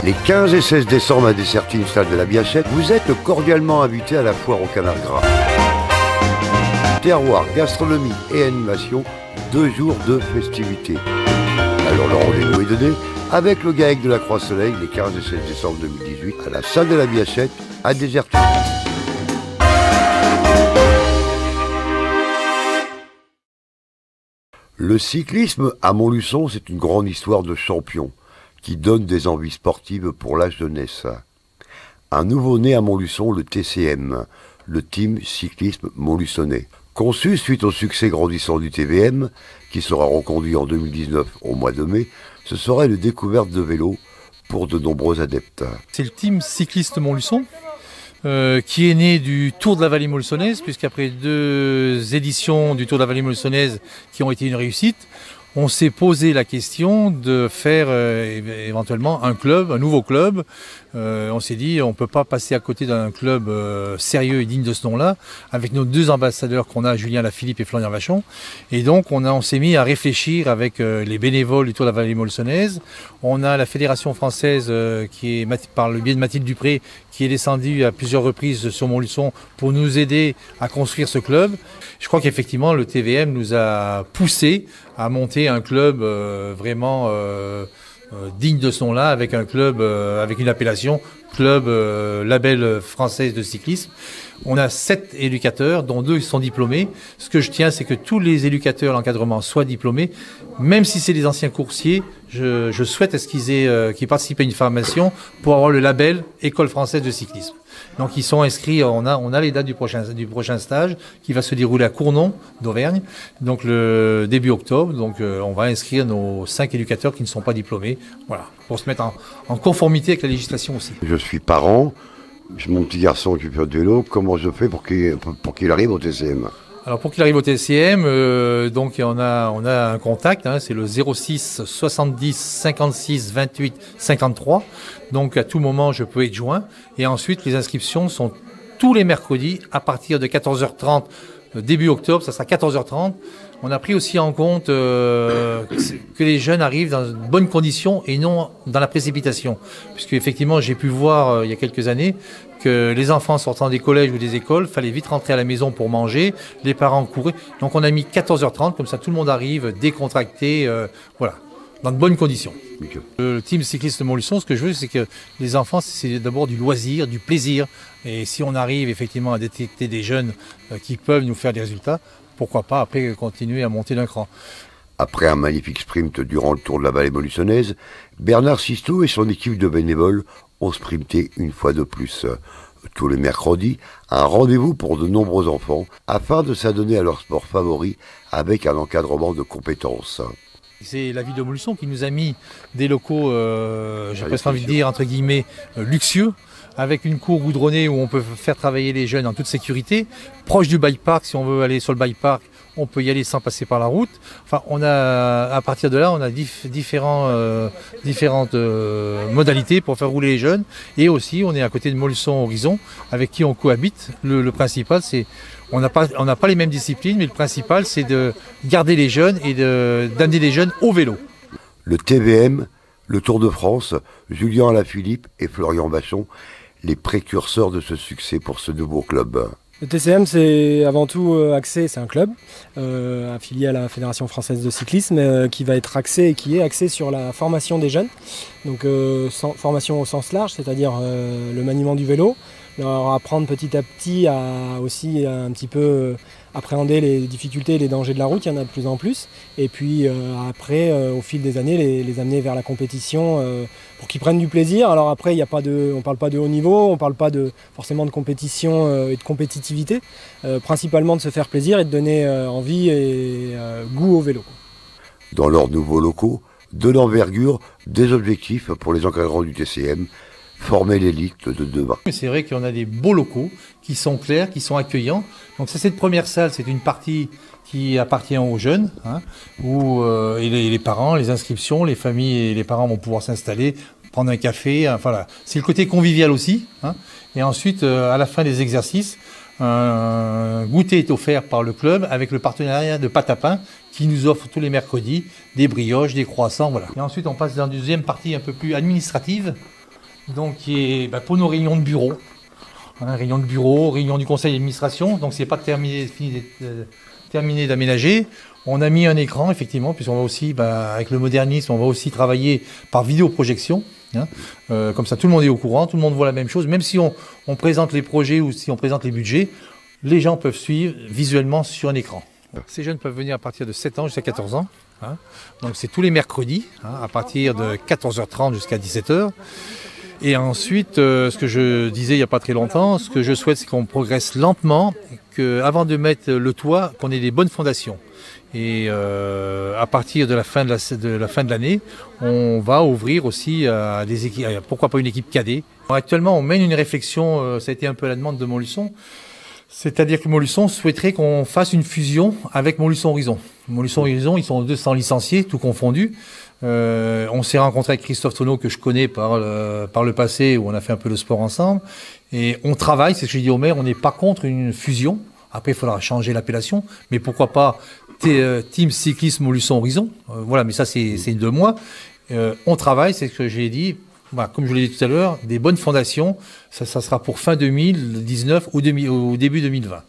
Les 15 et 16 décembre à Dessertines, salle de la Biachette, vous êtes cordialement invités à la foire au canard gras. Terroir, gastronomie et animation, 2 jours de festivités. Alors le rendez-vous est donné avec le GAEC de la Croix-Soleil les 15 et 16 décembre 2018 à la salle de la Biachette à Dessertines. Le cyclisme à Montluçon, c'est une grande histoire de champion qui donne des envies sportives pour la jeunesse. Un nouveau-né à Montluçon, le TCM, le Team Cyclisme Montluçonnais. Conçu suite au succès grandissant du TVM, qui sera reconduit en 2019 au mois de mai, ce sera une découverte de vélo pour de nombreux adeptes. C'est le Team Cycliste Montluçon qui est né du Tour de la Vallée Montluçonnaise, puisqu'après 2 éditions du Tour de la Vallée Montluçonnaise qui ont été une réussite, on s'est posé la question de faire éventuellement un club, un nouveau club. On s'est dit on ne peut pas passer à côté d'un club sérieux et digne de ce nom-là, avec nos 2 ambassadeurs qu'on a, Julien Lafilippe et Florian Vachon. Et donc on s'est mis à réfléchir avec les bénévoles du Tour de la Vallée Montluçonnaise. On a la Fédération française qui est, par le biais de Mathilde Dupré, qui est descendue à plusieurs reprises sur Montluçon pour nous aider à construire ce club. Je crois qu'effectivement le TVM nous a poussé à monter un club vraiment digne de ce nom-là, avec un club avec une appellation club label française de cyclisme. On a 7 éducateurs, dont 2 sont diplômés. Ce que je tiens, c'est que tous les éducateurs à l'encadrement soient diplômés. Même si c'est des anciens coursiers, je souhaite à ce qu'ils participent à une formation pour avoir le label École française de cyclisme. Donc ils sont inscrits, on a les dates du prochain stage qui va se dérouler à Cournon d'Auvergne, donc le début octobre. Donc on va inscrire nos 5 éducateurs qui ne sont pas diplômés, voilà, pour se mettre en conformité avec la législation aussi. Je suis parent, j'ai mon petit garçon qui fait de vélo, comment je fais pour qu'il arrive au TCM? Alors pour qu'il arrive au TCM, donc on a un contact, c'est le 06 70 56 28 53. Donc à tout moment je peux être joint. Et ensuite les inscriptions sont tous les mercredis à partir de 14h30, début octobre, ça sera 14h30. On a pris aussi en compte que les jeunes arrivent dans de bonnes conditions et non dans la précipitation. Puisque effectivement j'ai pu voir il y a quelques années que les enfants sortant des collèges ou des écoles, fallait vite rentrer à la maison pour manger, les parents couraient. Donc on a mis 14h30, comme ça tout le monde arrive décontracté, voilà, dans de bonnes conditions. Le Team Cycliste de Montluçon, ce que je veux, c'est que les enfants, c'est d'abord du loisir, du plaisir. Et si on arrive effectivement à détecter des jeunes qui peuvent nous faire des résultats, pourquoi pas après continuer à monter d'un cran. Après un magnifique sprint durant le Tour de la Vallée Montluçonnaise, Bernard Sisto et son équipe de bénévoles ont sprinté une fois de plus. Tous les mercredis, un rendez-vous pour de nombreux enfants afin de s'adonner à leur sport favori avec un encadrement de compétences. C'est la ville de Montluçon qui nous a mis des locaux, j'ai presque envie de dire, entre guillemets, luxueux, avec une cour goudronnée où on peut faire travailler les jeunes en toute sécurité, proche du bike park. Si on veut aller sur le bike park, on peut y aller sans passer par la route. Enfin, à partir de là, on a différentes modalités pour faire rouler les jeunes. Et aussi, on est à côté de Montluçon Horizon, avec qui on cohabite. Le principal, c'est on n'a pas les mêmes disciplines, mais le principal, c'est de garder les jeunes et d'amener les jeunes au vélo. Le TVM, le Tour de France, Julien Lafilippe et Florian Vachon, les précurseurs de ce succès pour ce nouveau club. Le TCM, c'est avant tout axé, c'est un club affilié à la Fédération française de cyclisme qui va être axé et qui est axé sur la formation des jeunes. Donc formation au sens large, c'est-à-dire le maniement du vélo, leur apprendre petit à petit à aussi un petit peu appréhender les difficultés et les dangers de la route, il y en a de plus en plus. Et puis après, au fil des années, les amener vers la compétition pour qu'ils prennent du plaisir. Alors après, on ne parle pas de haut niveau, on ne parle pas forcément de compétition et de compétitivité, principalement de se faire plaisir et de donner envie et goût au vélo. Dans leurs nouveaux locaux, de l'envergure, des objectifs pour les encadrants du TCM, former l'élite de demain. C'est vrai qu'on a des beaux locaux qui sont clairs, qui sont accueillants. Donc cette première salle, c'est une partie qui appartient aux jeunes, où et les parents, les inscriptions, les familles et les parents vont pouvoir s'installer, prendre un café. Voilà. C'est le côté convivial aussi. Et ensuite, à la fin des exercices, un goûter est offert par le club avec le partenariat de Pâte à Pain qui nous offre tous les mercredis des brioches, des croissants. Voilà. Et ensuite, on passe dans une deuxième partie un peu plus administrative, donc qui est pour nos réunions de bureau. Réunion de bureau, réunion du conseil d'administration, donc c'est pas terminé d'aménager. On a mis un écran, effectivement, puisqu'on va aussi, avec le modernisme, on va aussi travailler par vidéoprojection. Comme ça, tout le monde est au courant, tout le monde voit la même chose. Même si on présente les projets ou si on présente les budgets, les gens peuvent suivre visuellement sur un écran. Ces jeunes peuvent venir à partir de 7 ans jusqu'à 14 ans. Donc c'est tous les mercredis, à partir de 14h30 jusqu'à 17h. Et ensuite, ce que je disais il n'y a pas très longtemps, ce que je souhaite, c'est qu'on progresse lentement, qu'avant de mettre le toit, qu'on ait des bonnes fondations. Et à partir de la fin de l'année, on va ouvrir aussi à des équipes, pourquoi pas une équipe cadet. Actuellement, on mène une réflexion, ça a été un peu à la demande de Montluçon, c'est-à-dire que Montluçon souhaiterait qu'on fasse une fusion avec Montluçon Horizon. Montluçon Horizon, ils sont 200 licenciés, tout confondus. On s'est rencontré avec Christophe Tonneau, que je connais par le passé, où on a fait un peu de sport ensemble. Et on travaille, c'est ce que j'ai dit au maire, on n'est pas contre une fusion. Après, il faudra changer l'appellation. Mais pourquoi pas Team Cyclisme Montluçon Horizon. Voilà, mais ça, c'est 2 mois. On travaille, c'est ce que j'ai dit. Comme je l'ai dit tout à l'heure, des bonnes fondations. Ça sera pour fin 2019 ou début 2020.